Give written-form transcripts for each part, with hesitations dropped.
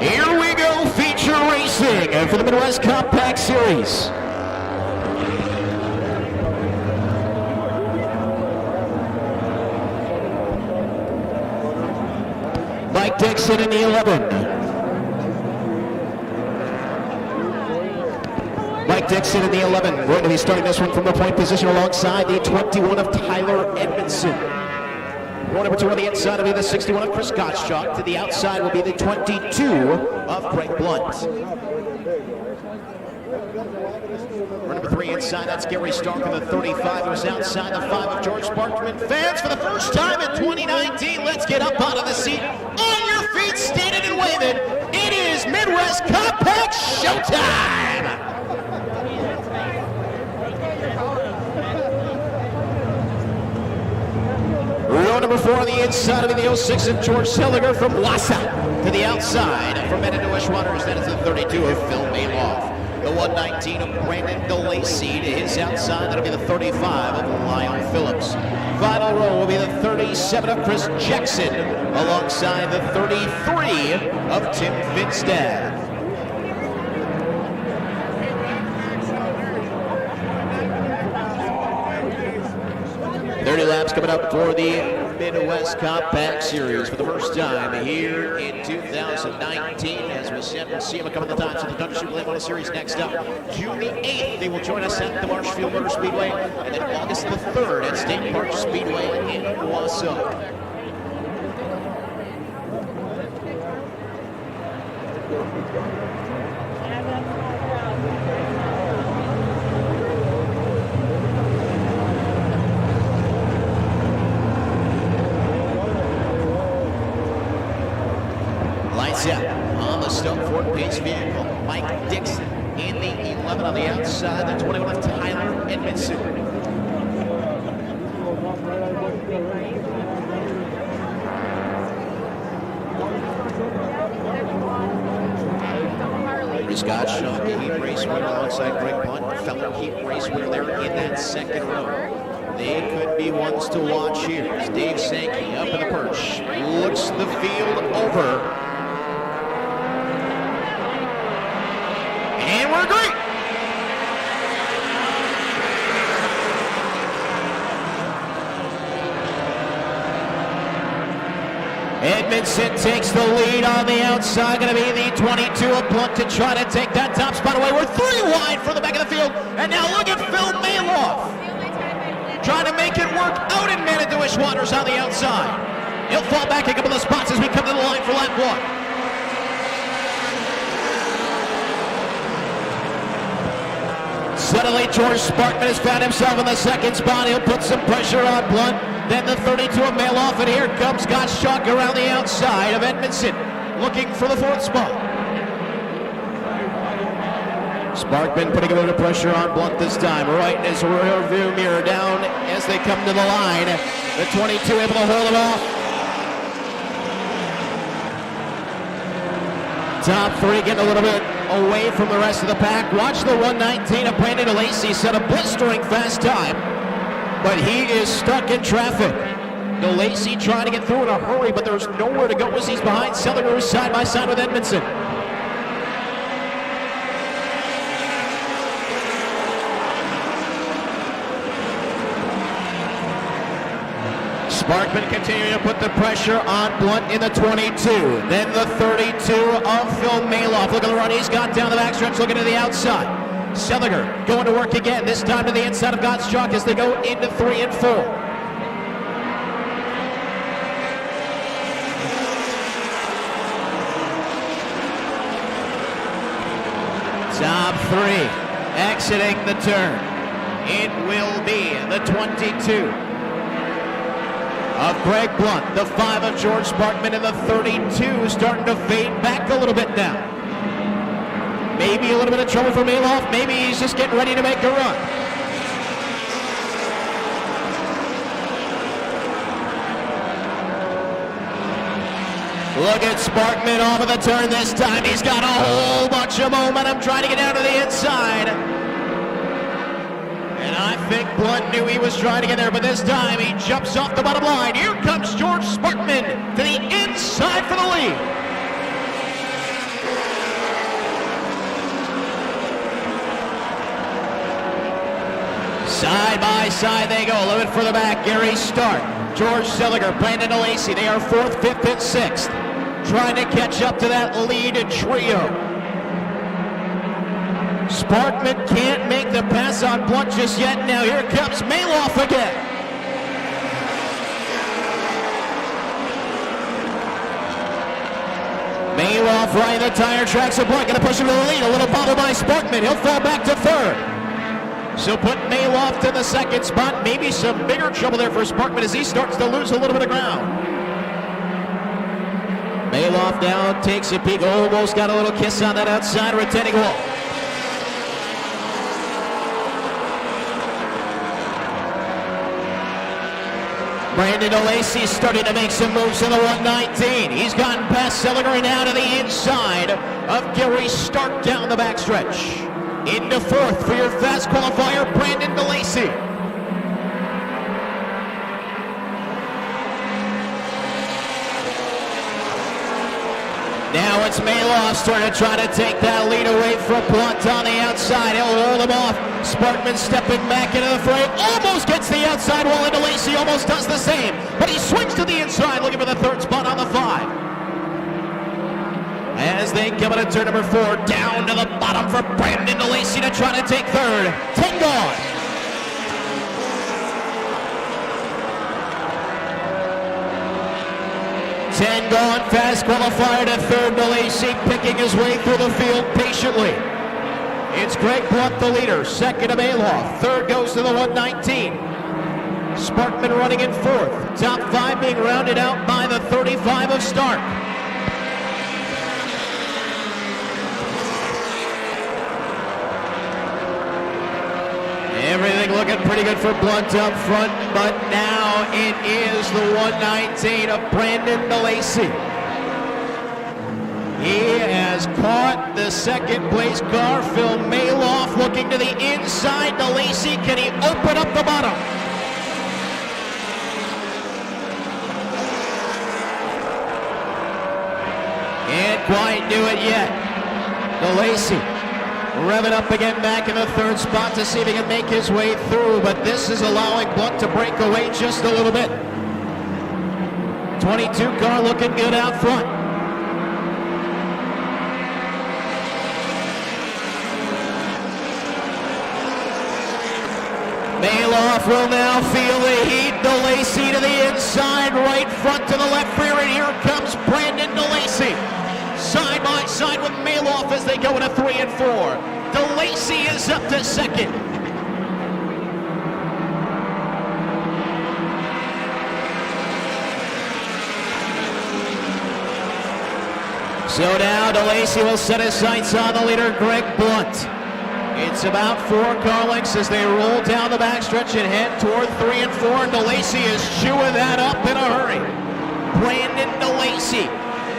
Here we go, feature racing for the Midwest Compact Series. Mike Dixon in the 11. Mike Dixon in the 11. Going to be starting this one from the point position alongside the 21 of Tyler Edmondson. Row number 2 on the inside will be the 61 of Chris Gottschalk. To the outside will be the 22 of Greg Blunt. Row number 3 inside, that's Gary Stark on the 35, who's outside the 5 of George Sparkman. Fans, for the first time in 2019, let's get up out of the seat. On your feet, standing and waving. It is Midwest Compact Showtime! Row number 4 on the inside will be the 06 of George Seliger from Wassa. To the outside from Manitowish Waters, that is the 32 of Phil Maloff. The 119 of Brandon DeLacy. To his outside, that'll be the 35 of Lyle Phillips. Final row will be the 37 of Chris Jackson, alongside the 33 of Tim Finstad. 30 laps coming up for the Midwest Compact Series for the first time here in 2019. As we said, we'll see them coming the times of the Tundra Super Late Model Series next up. June the 8th, they will join us at the Marshfield Motor Speedway, and then August the 3rd at State Park Speedway in Wausau. Lights out on the Stone Ford Pace vehicle. Mike Dixon in the 11 on the outside. The 21 of Tyler Edmondson. Chris Gottschalk, heat race winner alongside Greg Blunt, fellow heat race winner there in that second row. They could be ones to watch here as Dave Sankey up in the perch looks the field over. And we're great. Edmondson takes the lead on the outside. Going to be the 22 of Blunt to try to take that top spot away. We're 3 wide for the back of the field. And now look at Phil Maloff trying to make it work out in Manitowish Waters on the outside. He'll fall back a couple of spots as we come to the line for lap 1. Suddenly, George Sparkman has found himself in the second spot. He'll put some pressure on Blunt. Then the 32 of Maloff, and here comes Gottschalk around the outside of Edmondson, looking for the 4th spot. Sparkman putting a little pressure on Blunt this time, right in his rear view mirror down as they come to the line. The 22 able to hold it off. Top 3 getting a little bit away from the rest of the pack. Watch the 119 of Brandon DeLacy set a blistering fast time, but he is stuck in traffic. DeLacy trying to get through in a hurry, but there's nowhere to go as he's behind Seliger, who's side by side with Edmondson. Sparkman continuing to put the pressure on Blunt in the 22. Then the 32 of Phil Maloff. Look at the run he's got down the backstretch, looking to the outside. Seliger going to work again, this time to the inside of Gottschalk as they go into 3 and 4. Top 3 exiting the turn. It will be the 22 of Greg Blunt, the 5 of George Sparkman, and the 32 starting to fade back a little bit now. Maybe a little bit of trouble for Maloff. Maybe he's just getting ready to make a run. Look at Sparkman off of the turn this time. He's got a whole bunch of momentum trying to get down to the inside. And I think Blunt knew he was trying to get there, but this time he jumps off the bottom line. Here comes George Sparkman to the inside for the lead. Side by side they go. A little bit further back, Gary Stark, George Seliger, Brandon DeLacy. They are 4th, 5th, and 6th. Trying to catch up to that lead trio. Sparkman can't make the pass on Blunt just yet. Now here comes Maloff again. Maloff right in the tire tracks of Blunt. Going to push him to the lead. A little bobble by Sparkman. He'll fall back to 3rd. So put Maloff to the 2nd spot. Maybe some bigger trouble there for Sparkman as he starts to lose a little bit of ground. Maloff down, takes a peek, almost got a little kiss on that outside retaining wall. Brandon DeLacy starting to make some moves in the 119. He's gotten past Seliger and out to the inside of Gary Stark down the backstretch. Into 4th for your fast qualifier, Brandon DeLacy. Now it's Maloff starting to try to take that lead away from Blunt on the outside. He'll roll him off. Sparkman stepping back into the fray. Almost gets the outside wall, and DeLacy almost does the same. But he swings to the inside, looking for the 3rd spot on the 5. As they come into turn number 4, down to the bottom for Brandon DeLacy to try to take 3rd. 10 gone. Gone, fast qualifier to 3rd. DeLacy picking his way through the field patiently. It's Greg Blunt, the leader. 2nd to Maloff. 3rd goes to the 119. Sparkman running in 4th. Top 5 being rounded out by the 35 of Stark. Everything looking pretty good for Blunt up front, but now it is the 119 of Brandon DeLacy. He has caught the 2nd place car. Phil Maloff looking to the inside. DeLacy, can he open up the bottom? Can't quite do it yet. DeLacy revving up again back in the 3rd spot to see if he can make his way through, but this is allowing Blunt to break away just a little bit. 22 car looking good out front. Maloff will now feel the heat. DeLacy to the inside, right front to the left rear, and here comes Brandon DeLacy. Side by side with Maloff as they go into 3 and 4. DeLacy is up to 2nd. So now DeLacy will set his sights on the leader, Greg Blunt. It's about 4 car lengths as they roll down the backstretch and head toward 3 and 4. And DeLacy is chewing that up in a hurry. Brandon DeLacy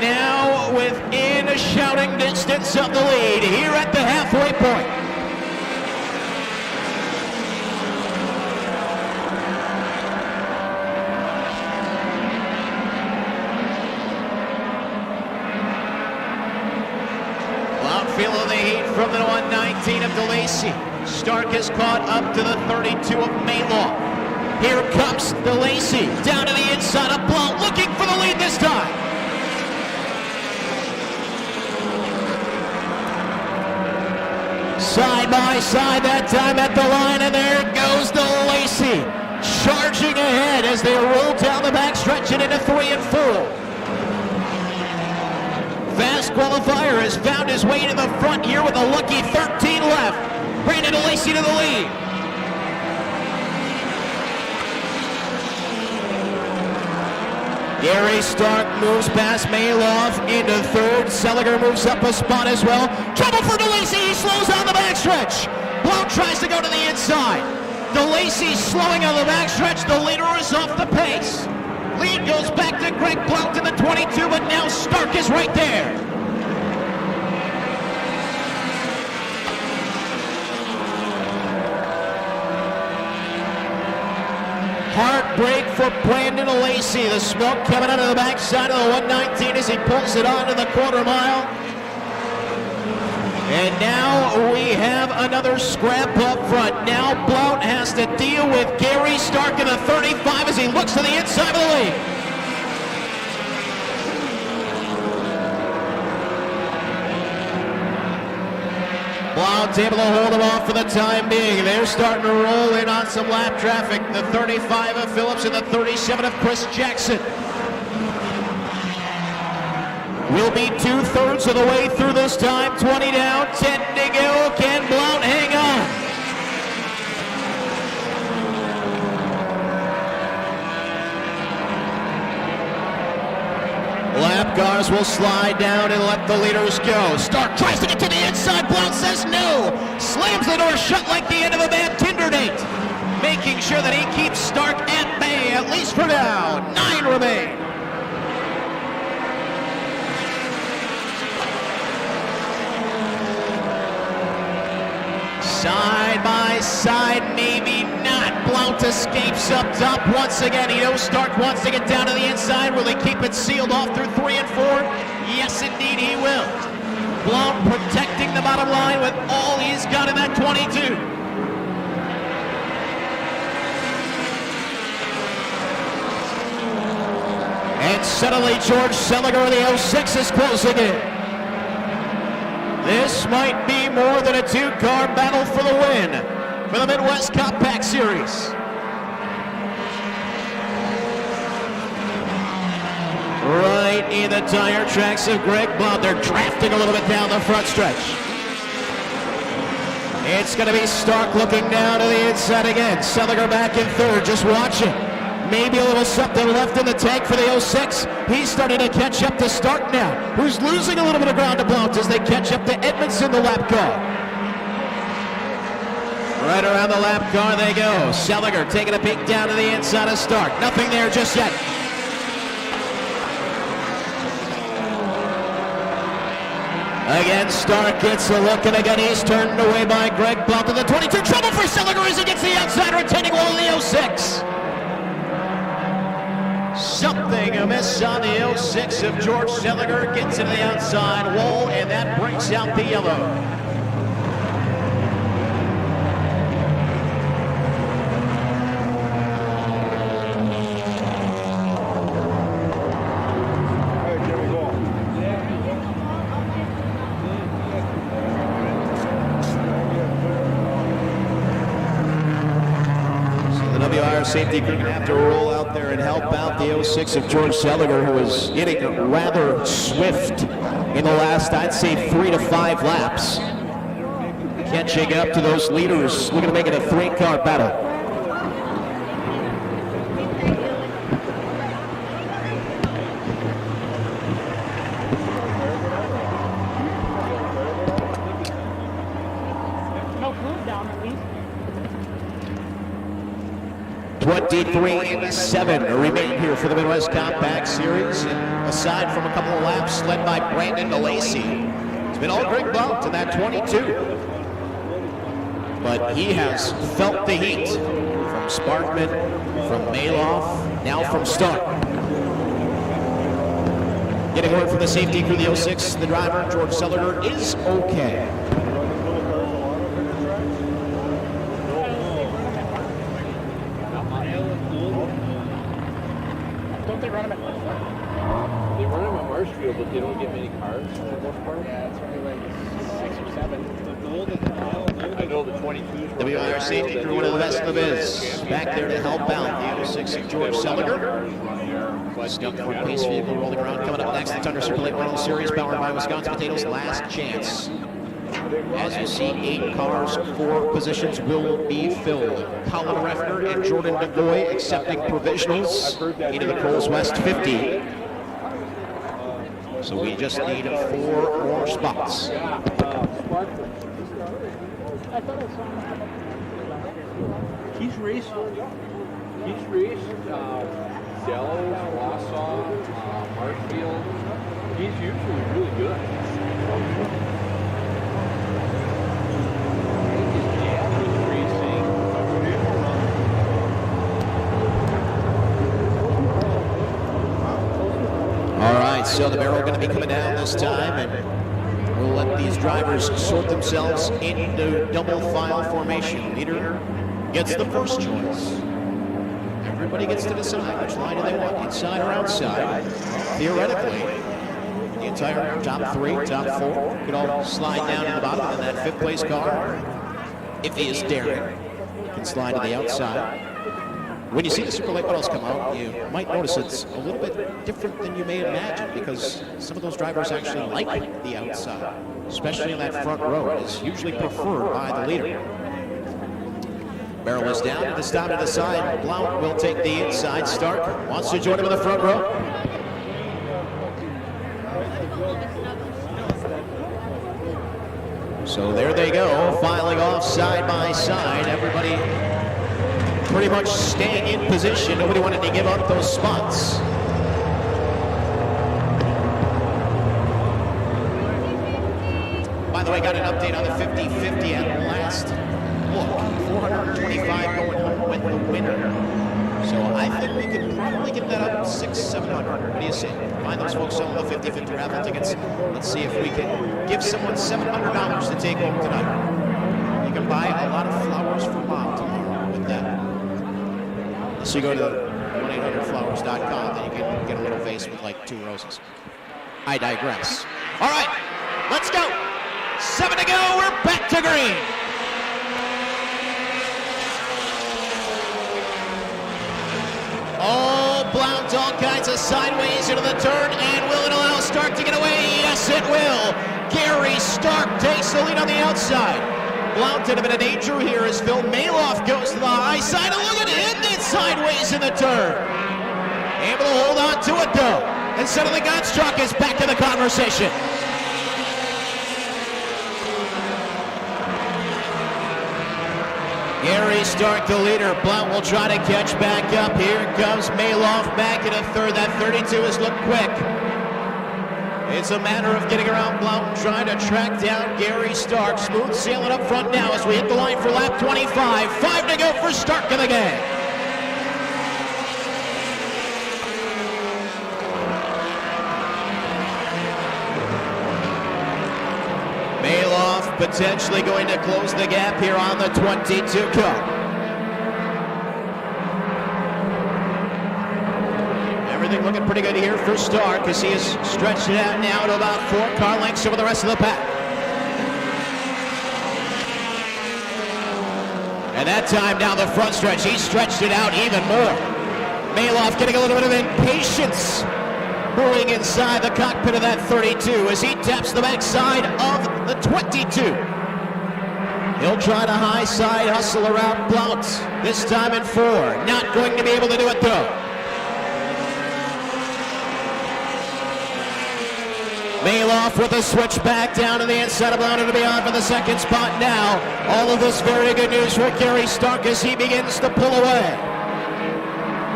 now within a shouting distance of the lead here at the halfway point. Well, feeling the heat from the 119 of DeLacy. Stark is caught up to the 32 of Maloff. Here comes DeLacy down to the inside of Blount, looking for the lead this time. Side by side that time at the line, and there goes DeLacy, charging ahead as they roll down the backstretch and into 3 and 4. Fast qualifier has found his way to the front here with a lucky 13 left. Brandon DeLacy to the lead. Gary Stark moves past Maloff into 3rd. Seliger moves up a spot as well. Trouble for DeLacy. He slows down the backstretch. Blount tries to go to the inside. DeLacy slowing on the backstretch. The leader is off the pace. Lead goes back to Greg Blount in the 22, but now Stark is right there. Heartbreak for Brandon DeLacy. The smoke coming out of the backside of the 119 as he pulls it onto the quarter mile. And now we have another scrap up front. Now Blount has to deal with Gary Stark in the 35 as he looks to the inside of the lead. Blount's able to hold him off for the time being. They're starting to roll in on some lap traffic. The 35 of Phillips and the 37 of Chris Jackson. We'll be 2/3 of the way through this time. 20 down, 10 to go. Can Blount hang on? Lap cars will slide down and let the leaders go. Stark tries to get to the inside. Blount says no. Slams the door shut like the end of a bad Tinder date. Making sure that he keeps Stark at bay, at least for now. 9 remain. Side by side, maybe not. Blount escapes up top once again. He knows Stark wants to get down to the inside. Will he keep it sealed off through 3 and 4? Yes, indeed he will. Blount protecting the bottom line with all he's got in that 22. And suddenly George Seliger of the 06 is closing in. This might be more than a 2-car battle for the win for the Midwest Compact Series. Right in the tire tracks of Greg Blount. They're drafting a little bit down the front stretch. It's going to be Stark looking down to the inside again. Seliger back in 3rd, just watching. Maybe a little something left in the tank for the 06. He's starting to catch up to Stark now, who's losing a little bit of ground to Blount as they catch up to Edmondson, the lap car. Right around the lap car they go. Seliger taking a peek down to the inside of Stark. Nothing there just yet. Again, Stark gets a look, and again he's turned away by Greg Blount to the 22. Trouble for Seliger as he gets the outside, retaining all of the 06. Something amiss on the 06 of George Seliger. Gets into the outside wall, and that brings out the yellow. Safety crew gonna have to roll out there and help out the 06 of George Seliger, who was getting rather swift in the last, I'd say, 3 to 5 laps. Catching up to those leaders, looking to make it a 3-car battle. No glue down at least. 23-7 remain here for the Midwest Compact Series. And aside from a couple of laps led by Brandon DeLacy, it's been all Greg Blount in that 22. But he has felt the heat from Sparkman, from Maloff, now from Stark. Getting word from the safety crew, the 06, the driver, George Seliger, is okay. Don't they run them at They run them at Marshfield, but they don't get many cars for the most part. Yeah, it's only like 6 or 7. I know the 22s. WIR safety crew, one of the best in the biz, back there to help out the 06 of George Seliger. Stuck for police vehicle rolling around. Coming up next, the Tundra Circulate World Series, powered by Wisconsin Potatoes. Last chance. As you see, 8 cars, 4 positions will be filled. Colin Reffner and Jordan DeGoy accepting provisionals into the Coles West 50. So we just need 4 more spots. He's raced Dells, Wausau, Marshfield. He's usually really good. All right, so the barrel going to be coming down this time, and We'll let these drivers sort themselves into double file formation. Leader gets the first choice. Everybody gets to decide which line do they want, inside or outside. Theoretically, the entire top 3, top 4 could all slide down to the bottom, and that 5th place car, if he is daring, can slide to the outside. When you see the Super Late Models come out, you might notice it's a little bit different than you may imagine, because some of those drivers actually like the outside, especially in that front row. It is usually preferred by the leader. Barrel is down to the stop to the side. Blount will take the inside. Stark wants to join him in the front row. So there they go, filing off side by side. Everybody pretty much staying in position. Nobody wanted to give up those spots. By the way, got an update on the 50-50 at last look. 425 going home with the winner. So I think we could probably get that up 600-700. What do you say? Find those folks selling the 50-50 raffle tickets. Let's see if we can give someone $700 to take home tonight. You can buy a lot of flowers for Mom tomorrow with that. So you go to 1-800-flowers.com, then you can get a little vase with like 2 roses. I digress. All right, let's go. 7 to go, we're back to green. Oh, Blount all kinds of sideways into the turn, and will it allow Stark to get away? Yes, it will. Gary Stark takes the lead on the outside. Blount in a bit of danger here as Phil Maloff goes to the high side, and look at him, it's sideways in the turn. Able to hold on to it though, and suddenly Godstruck is back to the conversation. Gary Stark, the leader. Blount will try to catch back up. Here comes Maloff back in a third. That 32 has looked quick. It's a matter of getting around Blount and trying to track down Gary Stark. Smooth sailing up front now as we hit the line for lap 25. 5 to go for Stark in the game. Maloff potentially going to close the gap here on the 22 car. Everything looking pretty good here for Stark as he is stretched it out now to about 4 car lengths over the rest of the pack. And that time down the front stretch, he stretched it out even more. Maloff getting a little bit of impatience brewing inside the cockpit of that 32 as he taps the backside of the 22. He'll try to high side hustle around Blount, this time in 4. Not going to be able to do it though. Maloff with a switch back down to the inside of Blount to be on for the second spot now. All of this very good news for Gary Stark as he begins to pull away.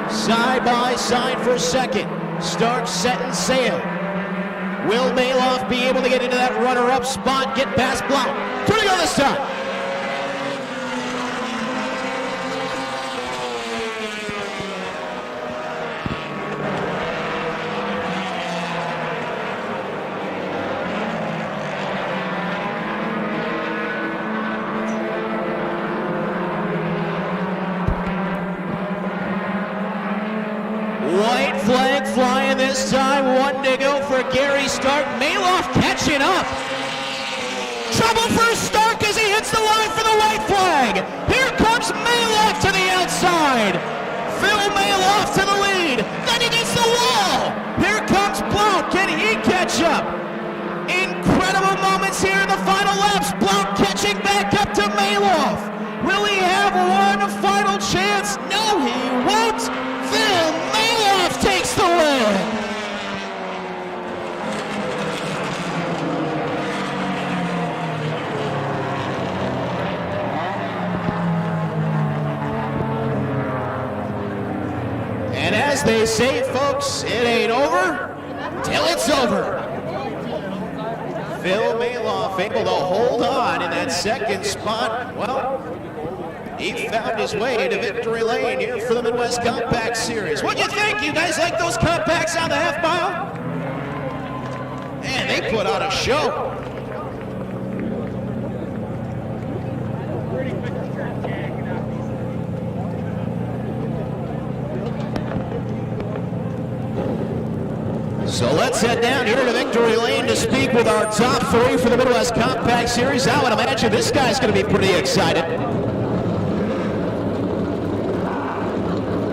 Side by side for second. Stark setting sail. Will Maloff be able to get into that runner-up spot, get past Blount? 2 to go this time. White flag flying this time. 1 to go for Gary Stark. Maloff catching up. Trouble for Stark as he hits the line for the white flag. Here comes Maloff to the outside. Phil Maloff to the lead. Then he gets the wall. Here comes Blount. Can he catch up? Incredible moments here in the final laps. Blount catching back up to Maloff. Will he have one final chance? No, he won't. Phil Maloff takes the win. And as they say, folks, it ain't over till it's over. Phil Maloff able to hold on in that second spot. Well, he found his way to victory lane here for the Midwest Compact Series. What'd you think? You guys like those compacts on the half mile? Man, they put on a show. So let's head down here to victory lane to speak with our top three for the Midwest Compact Series. I would imagine this guy's going to be pretty excited.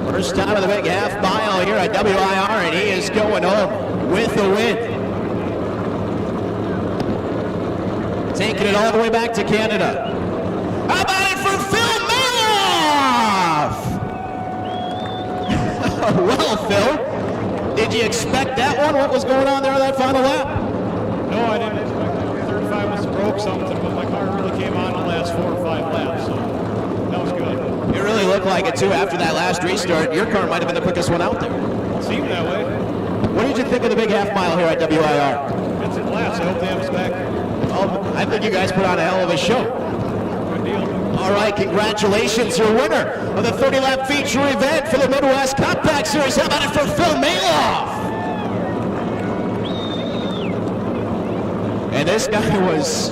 First time of the big half mile here at WIR, and he is going home with the win. Taking it all the way back to Canada. How about it for Phil Maloff? Well, Phil, did you expect that one? What was going on there in that final lap? No, I didn't expect that. 35 must have broke something, but my car really came on the last 4 or 5 laps, so that was good. It really looked like it, too, after that last restart. Your car might have been the quickest one out there. It seemed that way. What did you think of the big half mile here at WIR? It's a class. I hope they have us back. Oh, I think you guys put on a hell of a show. Good deal. All right, congratulations, your winner of the 30-lap feature event for the Midwest Compact Series. How about it for Phil Maloff? And this guy was,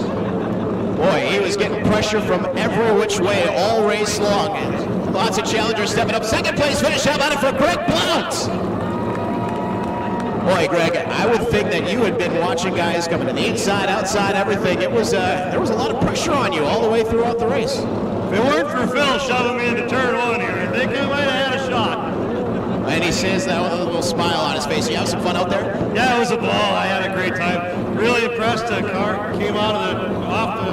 boy, he was getting pressure from every which way all race long. And lots of challengers stepping up. Second place finish. How about it for Greg Blount? Boy, Greg, I would think that you had been watching guys coming to the inside, outside, everything. It was there was a lot of pressure on you all the way throughout the race. If it weren't for Phil shoving me into turn one here, I think I might have had a shot. And he says that with a little smile on his face. You have some fun out there? Yeah, it was a ball. I had a great time. Really impressed. The car came off the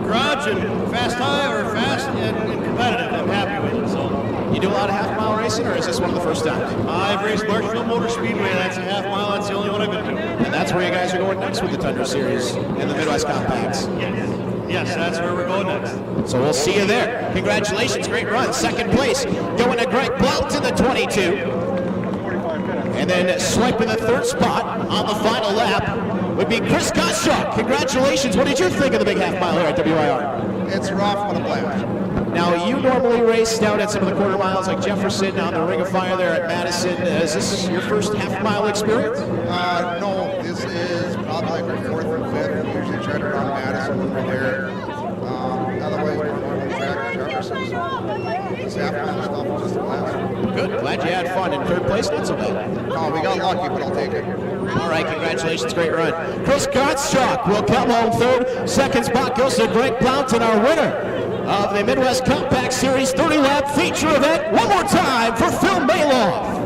garage and fast and competitive. I'm happy with it. So. You do a lot of half-mile racing, or is this one of the first times? I've raced Marshfield Motor Speedway. That's a half mile. That's the only one I've been doing. And that's where you guys are going next with the Tundra Series and the Midwest Compacts. Yes, that's where we're going next. So we'll see you there. Congratulations, great run. Second place going to Greg Blount in the 22. And then swiping the third spot on the final lap would be Chris Kostrzak. Congratulations. What did you think of the big half mile here at WIR? It's rough but a blast. Now, you normally race down at some of the quarter miles like Jefferson, on the Ring of Fire there at Madison. Is this your first half-mile experience? No, this is probably like our fourth or fifth. We usually try to run Madison when we're there. Otherwise, we're normal track at Jefferson. This half-mile stuff is just a blast. Good. Glad you had fun. In third place, not so bad. No, we got lucky, but I'll take it. All right, congratulations. Great run. Chris Kostrzak will come home third. Second spot goes to Greg Blount, and our winner of the Midwest Compact Series 30-lap feature event. One more time for Phil Maloff.